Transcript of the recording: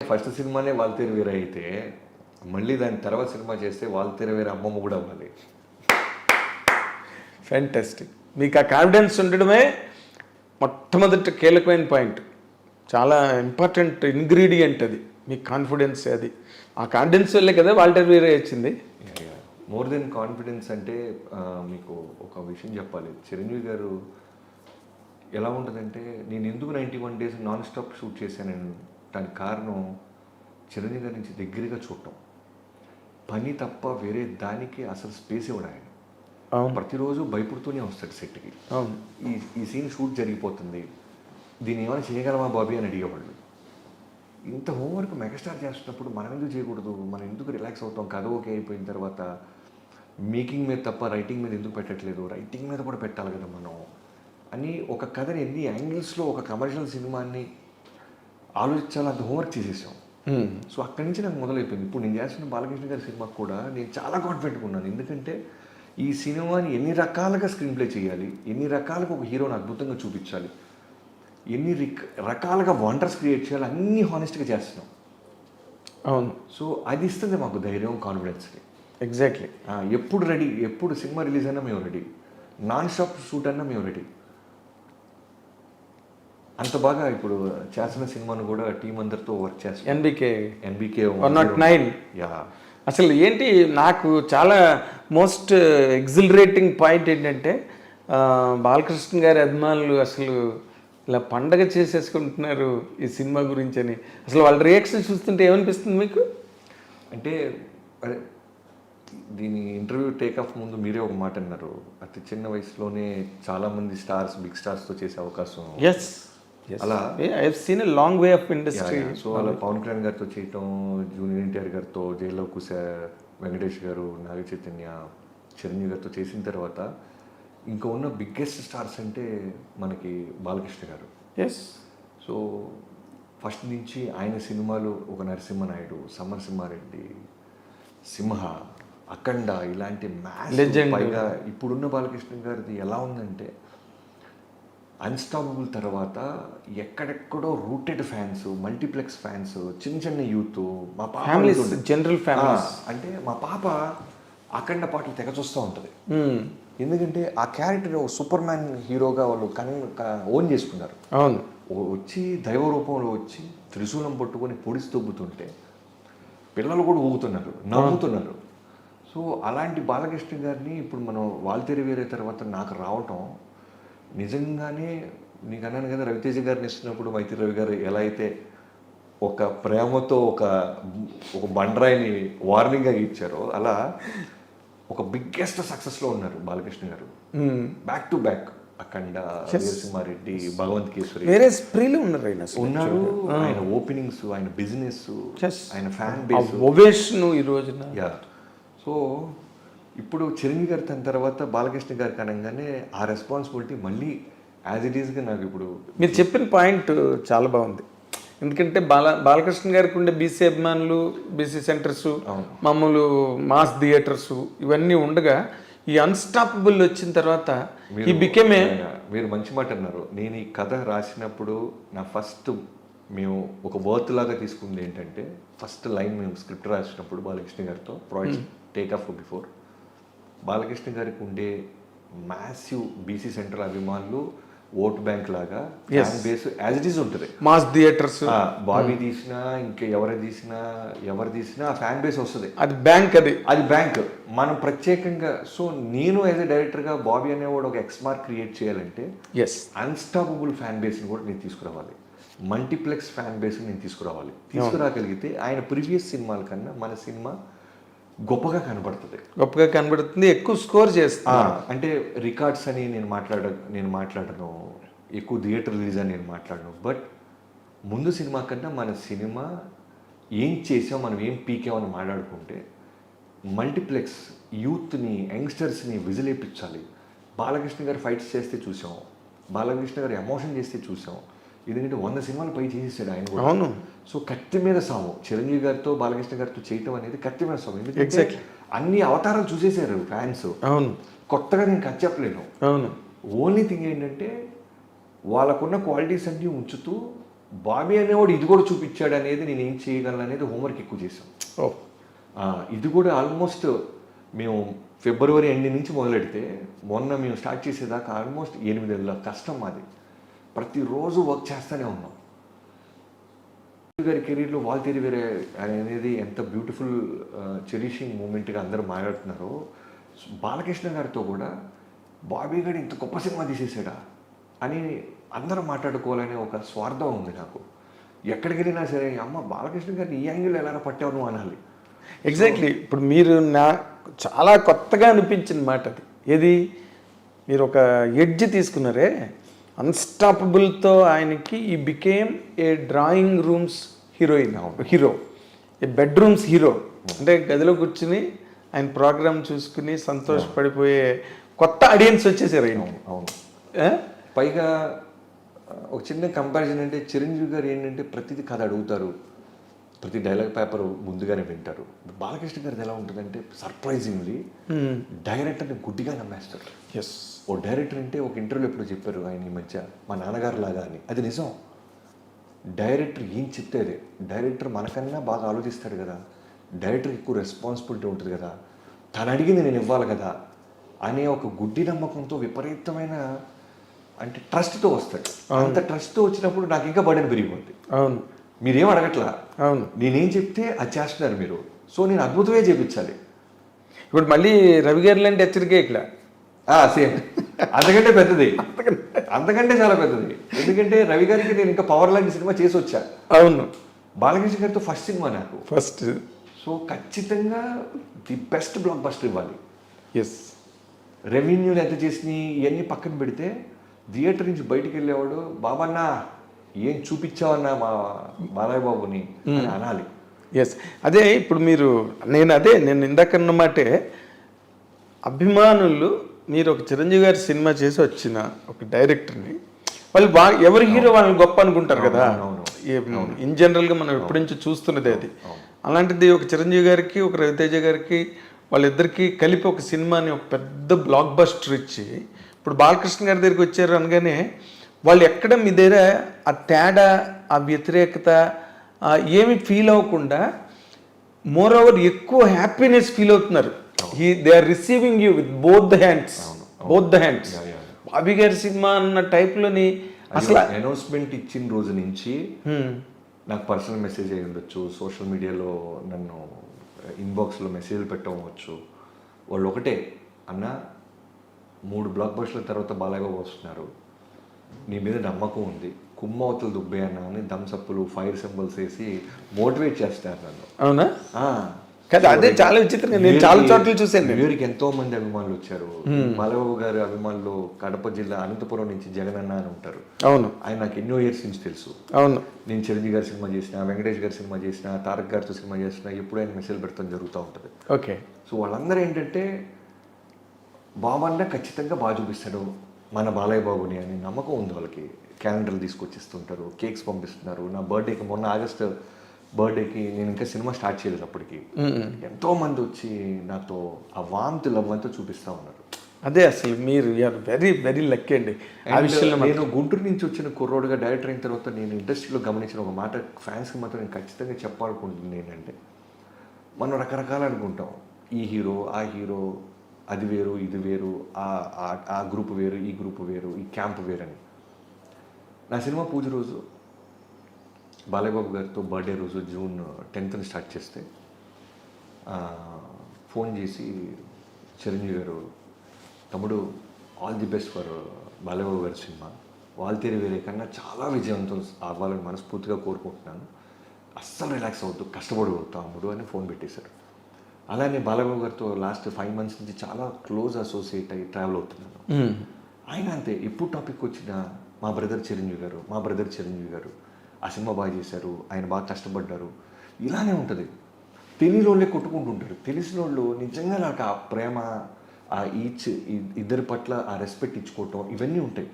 First సినిమానే వాల్తేరు వీర అయితే మళ్ళీ దాని తర్వాత సినిమా చేస్తే వాల్తేరు వీర అమ్మమ్మ కూడా అవ్వాలి. ఫ్యాంటాస్టిక్. మీకు ఆ కాన్ఫిడెన్స్ ఉండడమే మొట్టమొదటి కీలకమైన పాయింట్, చాలా ఇంపార్టెంట్ ఇంగ్రీడియంట్ అది, మీ కాన్ఫిడెన్స్. అది ఆ కాన్ఫిడెన్స్ వల్లే కదా వాల్టర్ వీరే వచ్చింది. మోర్ దెన్ కాన్ఫిడెన్స్ అంటే మీకు ఒక విషయం చెప్పాలి. చిరంజీవి గారు ఎలా ఉంటుందంటే, నేను ఎందుకు 91 days నాన్ స్టాప్ షూట్ చేశాను దానికి కారణం చిరంజీవి గారి నుంచి దగ్గరగా చూడటం. పని తప్ప వేరే దానికి అసలు స్పేస్ ఇవ్వడం. ఆయన ప్రతిరోజు భయపడుతూనే వస్తాడు సెట్కి. ఈ సీన్ షూట్ జరిగిపోతుంది, దీన్ని ఏమైనా చేయగలమా బాబీ అని అడిగేవాళ్ళు. ఇంత హోంవర్క్ మెగాస్టార్ చేస్తున్నప్పుడు మనం ఎందుకు చేయకూడదు, మనం ఎందుకు రిలాక్స్ అవుతాం, కథ ఓకే అయిపోయిన తర్వాత మేకింగ్ మీద తప్ప రైటింగ్ మీద ఎందుకు పెట్టట్లేదు, రైటింగ్ మీద కూడా పెట్టాలి కదా మనం అని ఒక కథని ఎన్ని యాంగిల్స్లో ఒక కమర్షియల్ సినిమాని ఆలోచించాలి, అంత హోంవర్క్ చేసేసాం. సో అక్కడి నుంచి నాకు మొదలైపోయింది. ఇప్పుడు నేను చేస్తున్న బాలకృష్ణ గారి సినిమాకి కూడా నేను చాలా కాన్ఫిడెంట్గా ఉన్నాను. ఎందుకంటే ఈ సినిమాని ఎన్ని రకాలుగా స్క్రీన్ ప్లే చేయాలి, ఎన్ని రకాలుగా ఒక హీరోని అద్భుతంగా చూపించాలి, ఎన్ని రకాలుగా వండర్స్ క్రియేట్ చేయాలి, అన్నీ హానెస్ట్గా చేస్తున్నాం. అవును. సో అది ఇస్తుంది మాకు ధైర్యం, కాన్ఫిడెన్స్కి. ఎగ్జాక్ట్లీ. ఎప్పుడు రెడీ, ఎప్పుడు సినిమా రిలీజ్ అయినా మేము రెడీ, నాన్ స్టాప్ షూట్ అయినా మేము రెడీ. అంత బాగా ఇప్పుడు చేసిన సినిమాను కూడా టీం అందరితో వర్క్ చేస్తాం. ఎన్బికే 109. యా, అసలు ఏంటి నాకు చాలా మోస్ట్ ఎగ్జిలరేటింగ్ పాయింట్ ఏంటంటే, బాలకృష్ణ గారి అభిమానులు అసలు ఇలా పండగ చేసేసుకుంటున్నారు ఈ సినిమా గురించి అని. అసలు వాళ్ళ రియాక్షన్ చూస్తుంటే ఏమనిపిస్తుంది మీకు? అంటే అదే దీని ఇంటర్వ్యూ టేక్ ఆఫ్ ముందు మీరే ఒక మాట అన్నారు, అతి చిన్న వయసులోనే చాలామంది స్టార్స్, బిగ్ స్టార్స్తో చేసే అవకాశం. ఎస్, అలా I have seen a long way of industry. So అలా పవన్ కళ్యాణ్ గారితో చేయటం, జూనియర్ ఎన్టీఆర్ గారితో, జైల్లో కుశ వెంకటేష్ గారు, నాగ చైతన్య, చిరంజీవి గారితో చేసిన తర్వాత ఇంకా ఉన్న బిగ్గెస్ట్ స్టార్స్ అంటే మనకి బాలకృష్ణ గారు. ఎస్. సో ఫస్ట్ నుంచి ఆయన సినిమాలు ఒక నరసింహనాయుడు, సమరసింహారెడ్డి, సింహ, అఖండ ఇలాంటి మ్యాచ్. పైగా ఇప్పుడున్న బాలకృష్ణ గారిది ఎలా ఉందంటే అన్స్టాపబుల్ తర్వాత ఎక్కడెక్కడో రూటెడ్ ఫ్యాన్స్, మల్టీప్లెక్స్ ఫ్యాన్స్, చిన్న చిన్న యూత్, మా పాప జనరల్ ఫ్యామిలీస్. అంటే మా పాప అఖండ పాటలు తెగ చూస్తూ ఉంటుంది. ఎందుకంటే ఆ క్యారెక్టర్ సూపర్ మ్యాన్ హీరోగా వాళ్ళు ఓన్ చేసుకున్నారు. అవును. వచ్చి దైవ రూపంలో వచ్చి త్రిశూలం పట్టుకొని పొడిసి తొబ్బుతుంటే పిల్లలు కూడా ఊగుతున్నారు, నవ్వుతున్నారు. సో అలాంటి బాలకృష్ణ గారిని ఇప్పుడు మనం వాల్తేరు వీరే తర్వాత నాకు రావటం నిజంగానే, నీకు అన్నాను కదా రవితేజ గారిని ఇస్తున్నప్పుడు మైత్రి రవి గారు ఎలా అయితే ఒక ప్రేమతో ఒక బండరాయిని వార్నింగ్గా ఇచ్చారో, అలా ఒక బిగ్గెస్ట్ సక్సెస్లో ఉన్నారు బాలకృష్ణ గారు. బ్యాక్ టు బ్యాక్ అఖండ, వీరసింహారెడ్డి, భగవంత్ కేసరి, వేరే స్ప్రీలు ఉన్నారు ఉన్నారు. ఆయన ఓపెనింగ్స్, ఆయన బిజినెస్, ఆయన ఫ్యాన్ బేస్, ఓవేషన్ ఈ రోజున. యా. సో ఇప్పుడు చిరంజీవి గారి తన తర్వాత బాలకృష్ణ గారికి అనగానే ఆ రెస్పాన్సిబిలిటీ మళ్ళీ యాజ్ ఇట్ ఈస్గా నాకు ఇప్పుడు మీరు చెప్పిన పాయింట్ చాలా బాగుంది. ఎందుకంటే బాలకృష్ణ గారికి ఉండే బీసీ అభిమానులు, బీసీ సెంటర్స్, మామూలు మాస్ థియేటర్స్ ఇవన్నీ ఉండగా ఈ అన్స్టాపబుల్ వచ్చిన తర్వాత ఈ బికేమే. మీరు మంచి మాట అన్నారు. నేను ఈ కథ రాసినప్పుడు నా ఫస్ట్ మేము ఒక వర్త్ లాగా తీసుకుంది ఏంటంటే, ఫస్ట్ లైన్ మేము స్క్రిప్ట్ రాసినప్పుడు బాలకృష్ణ గారితో project take off before, Balakrishna గారికి ఉండే మ్యాసివ్ బీసీ సెంటర్ అభిమానులు ఓట్ బ్యాంక్ లాగా fan base as it is ఉంటుంది. మాస్ థియేటర్స్ బాబీ తీసినా ఇంకా ఎవరు తీసినా ఆ ఫ్యాన్ బేస్ వస్తుంది. అది బ్యాంక్, అది బ్యాంక్. మనం ప్రత్యేకంగా, సో నేను యాజ్ ఎ డైరెక్టర్గా బాబీ అనేవాడు ఒక ఎక్స్మార్క్ క్రియేట్ చేయాలంటే అన్స్టాపబుల్ ఫ్యాన్ బేస్ని కూడా నేను తీసుకురావాలి, మల్టీప్లెక్స్ ఫ్యాన్ బేస్ని నేను తీసుకురాగలిగితే ఆయన ప్రీవియస్ సినిమాల కన్నా మన సినిమా గొప్పగా కనబడుతుంది, ఎక్కువ స్కోర్ చేస్తా. అంటే రికార్డ్స్ అని నేను మాట్లాడను, ఎక్కువ థియేటర్ రిలీజ్ అని నేను మాట్లాడను. బట్ ముందు సినిమా కన్నా మన సినిమా ఏం చేసాం, మనం ఏం పీకామని మాట్లాడుకుంటే మల్టీప్లెక్స్ యూత్ని, యంగ్స్టర్స్ని విజిలేపించాలి. బాలకృష్ణ గారు ఫైట్స్ చేస్తే చూసాం, బాలకృష్ణ గారు ఎమోషన్ చేస్తే చూసాం. ఎందుకంటే 100 సినిమాలు పై చేసేసాడు ఆయన కూడా. అవును. సో కత్తి మీద సాము చిరంజీవి గారితో బాలకృష్ణ గారితో చేయటం అనేది కత్తి మీద సాము. ఎందుకంటే అన్ని అవతారాలు చూసేశారు ఫ్యాన్స్. అవును. కొత్తగా నేను కథ చెప్పలేను. అవును. ఓన్లీ థింగ్ ఏంటంటే వాళ్ళకున్న క్వాలిటీస్ అన్నీ ఉంచుతూ బాబీ అనేవాడు ఇది కూడా చూపించాడు అనేది నేను ఏం చేయగలను అనేది హోంవర్క్ ఎక్కువ చేశాం. ఓ ఇది కూడా ఆల్మోస్ట్ మేము ఫిబ్రవరి ఎండ్ నుంచి మొదలెడితే మొన్న మేము స్టార్ట్ చేసేదాకా ఆల్మోస్ట్ 8 నెలల కష్టం మాది. ప్రతిరోజు వర్క్ చేస్తూనే ఉన్నాం. గారి కెరీర్లో వాల్తేరి వేరే అనేది ఎంత బ్యూటిఫుల్ చెరిషింగ్ మూమెంట్గా అందరూ మాట్లాడుతున్నారో, బాలకృష్ణ గారితో కూడా బాబీ గారు ఇంత గొప్ప సినిమా తీసేసాడా అని అందరూ మాట్లాడుకోవాలనే ఒక స్వార్థం ఉంది నాకు. ఎక్కడికి వెళ్ళినా సరే అమ్మ బాలకృష్ణ గారిని ఈ యాంగిల్ ఎలా పట్టావు నువ్వు అనాలి. ఎగ్జాక్ట్లీ. ఇప్పుడు మీరు చాలా కొత్తగా అనిపించిన మాట అది. ఏది మీరు ఒక ఎడ్జ్ తీసుకున్నారే, అన్స్టాపబుల్తో ఆయనకి he became a drawing rooms hero, A bedrooms hero. అంటే గదిలో కూర్చుని ఆయన ప్రోగ్రామ్ చూసుకుని సంతోషపడిపోయే కొత్త ఆడియన్స్ వచ్చేసారు ఆయన. అవును. పైగా ఒక చిన్న కంపారిజన్ అంటే చిరంజీవి గారు ఏంటంటే ప్రతిదీ కథ అడుగుతారు, ప్రతి డైలాగ్ పేపర్ ముందుగానే వింటారు. బాలకృష్ణ గారిది ఎలా ఉంటుందంటే సర్ప్రైజింగ్లీ డైరెక్టర్ని గుడ్డిగా నమ్మేస్తారు. ఎస్, ఓ డైరెక్టర్ అంటే ఒక ఇంటర్వ్యూలో ఎప్పుడు చెప్పారు ఆయన ఈ మధ్య, మా నాన్నగారు లాగా అని. అది నిజం. డైరెక్టర్ ఏం చెప్తే అదే. డైరెక్టర్ మనకన్నా బాగా ఆలోచిస్తాడు కదా, డైరెక్టర్కి ఎక్కువ రెస్పాన్సిబిలిటీ ఉంటుంది కదా, తను అడిగింది నేను ఇవ్వాలి కదా అనే ఒక గుడ్డి నమ్మకంతో విపరీతమైన అంటే ట్రస్ట్తో వస్తాడు. అంత ట్రస్ట్తో వచ్చినప్పుడు నాకు ఇంకా బర్డెన్ పెరిగిపోద్ది. అవును, మీరేం అడగట్లా, అవును, నేనేం చెప్తే అది చేస్తున్నారు మీరు, సో నేను అద్భుతమే చేపించాలి. ఇప్పుడు మళ్ళీ రవి గారి లాంటి హెచ్చరికే ఇక్కడ సేమ్ అంతకంటే పెద్దది, అంతకంటే చాలా పెద్దది. ఎందుకంటే రవి గారికి నేను ఇంకా పవర్ లాంటి సినిమా చేసి వచ్చా. అవును, బాలకృష్ణ గారితో ఫస్ట్ సినిమా నాకు. ఫస్ట్. సో ఖచ్చితంగా ది బెస్ట్ బ్లాక్ బస్టర్ ఇవ్వాలి. ఎస్, రెవెన్యూలు ఎంత చేసినాయి ఇవన్నీ పక్కన పెడితే థియేటర్ నుంచి బయటికి వెళ్ళేవాడు బాబన్నా ఏం చూపించావన్నా మా బాలయ్య బాబుని అని అనాలి. ఎస్, అదే ఇప్పుడు నేను ఇందాకన్న మాటే, అభిమానులు మీరు ఒక చిరంజీవి గారి సినిమా చేసి వచ్చిన ఒక డైరెక్టర్ని వాళ్ళు ఎవరి హీరో వాళ్ళని గొప్ప అనుకుంటారు కదా. ఇన్ జనరల్గా మనం ఎప్పటి నుంచో చూస్తున్నది అది. అలాంటిది ఒక చిరంజీవి గారికి ఒక రవితేజ గారికి వాళ్ళిద్దరికీ కలిపి ఒక సినిమాని ఒక పెద్ద బ్లాక్ బస్టర్ ఇచ్చి ఇప్పుడు బాలకృష్ణ గారి దగ్గరికి వచ్చారు అనగానే వాళ్ళు ఎక్కడ మీ దగ్గర ఆ తేడా, ఆ వ్యతిరేకత ఏమి ఫీల్ అవ్వకుండా మోర్ ఓవర్ ఎక్కువ హ్యాపీనెస్ ఫీల్ అవుతున్నారు. They are receiving you with both the hands. Bobby గారి సినిమా అన్న టైప్లోని అసలు అనౌన్స్మెంట్ ఇచ్చిన రోజు నుంచి నాకు పర్సనల్ మెసేజ్ అయ్యి ఉండొచ్చు, సోషల్ మీడియాలో నన్ను ఇన్బాక్స్లో మెసేజ్లు పెట్టవచ్చు. వాళ్ళు ఒకటే అన్న 3 బ్లాక్ బస్టర్ల తర్వాత బాలయ్య వస్తున్నారు, నీ మీద నమ్మకం ఉంది, కుమ్మవతలు దుబ్బే అన్న అని థమ్సప్లు ఫైర్ సింబల్స్ వేసి మోటివేట్ చేస్తారు నన్ను. అవునా? కదా, అదే చాలా విచిత్రంగా నేను చాలా చోట్ల చూసాను. వీరికి ఎంతో మంది అభిమానులు వచ్చారు. బాలబాబు గారి అభిమానులు కడప జిల్లా అనంతపురం నుంచి జగనన్న అని ఉంటారు. అవును, ఆయన నాకు ఎన్నో ఇయర్స్ నుంచి తెలుసు. అవును, నేను చిరంజీవి గారి సినిమా చేసిన, వెంకటేష్ గారి సినిమా చేసిన, తారక్ గారితో సినిమా చేసిన, ఎప్పుడు ఆయన మెసేజ్ పెడతాం జరుగుతూ ఉంటుంది. ఓకే. సో వాళ్ళందరూ ఏంటంటే బాబన్న ఖచ్చితంగా బాగా చూపిస్తాడు మన బాలయ్య బాబుని అని నమ్మకం ఉంది వాళ్ళకి. క్యాలెండర్లు తీసుకొచ్చిస్తుంటారు, కేక్స్ పంపిస్తున్నారు. నా బర్త్డేకి మొన్న ఆగస్టు బర్త్డేకి నేను ఇంకా సినిమా స్టార్ట్ చేయలేదు, అప్పటికి ఎంతో మంది వచ్చి నాతో ఆ వామ్త్ లవ్ అంతా చూపిస్తూ ఉన్నారు. అదే అసలు మీరు వెరీ వెరీ లక్కీ అండి ఆ విషయంలో. నేను గుంటూరు నుంచి వచ్చిన కుర్రోడుగా డైరెక్టర్ అయిన తర్వాత నేను ఇండస్ట్రీలో గమనించిన ఒక మాట ఫ్యాన్స్కి మాత్రం నేను ఖచ్చితంగా చెప్పాలనుకుంటుంది ఏంటంటే, మనం రకరకాలు అనుకుంటాం, ఈ హీరో ఆ హీరో, అది వేరు ఇది వేరు, ఆ గ్రూప్ వేరు ఈ గ్రూప్ వేరు, ఈ క్యాంప్ వేరు అని. నా సినిమా పూజ రోజు బాలయ్యబాబు గారితో బర్త్డే రోజు జూన్ 10th స్టార్ట్ చేస్తే ఫోన్ చేసి చిరంజీవి గారు, తమ్ముడు all the best for Balayya Babu గారి సినిమా, వాల్తేరి వేరే కన్నా చాలా విజయవంతం అవ్వాలని మనస్ఫూర్తిగా కోరుకుంటున్నాను, అస్సలు రిలాక్స్ అవుతూ కష్టపడి తమ్ముడు అని ఫోన్ పెట్టేశారు. అలానే బాలయ్యబాబు గారితో లాస్ట్ 5 months నుంచి చాలా క్లోజ్ అసోసియేట్ అయ్యి ట్రావెల్ అవుతున్నాను. ఆయన అంతే, ఎప్పుడు టాపిక్ వచ్చినా మా బ్రదర్ చిరంజీవి గారు ఆ సినిమా బాగా చేశారు, ఆయన బాగా కష్టపడ్డారు, ఇలానే ఉంటుంది. తెలియని వాళ్ళే కొట్టుకుంటుంటారు, తెలిసిన వాళ్ళు నిజంగా నాకు ఆ ప్రేమ, ఆ ఇద్దరి పట్ల ఆ రెస్పెక్ట్ ఇచ్చుకోవటం, ఇవన్నీ ఉంటాయి.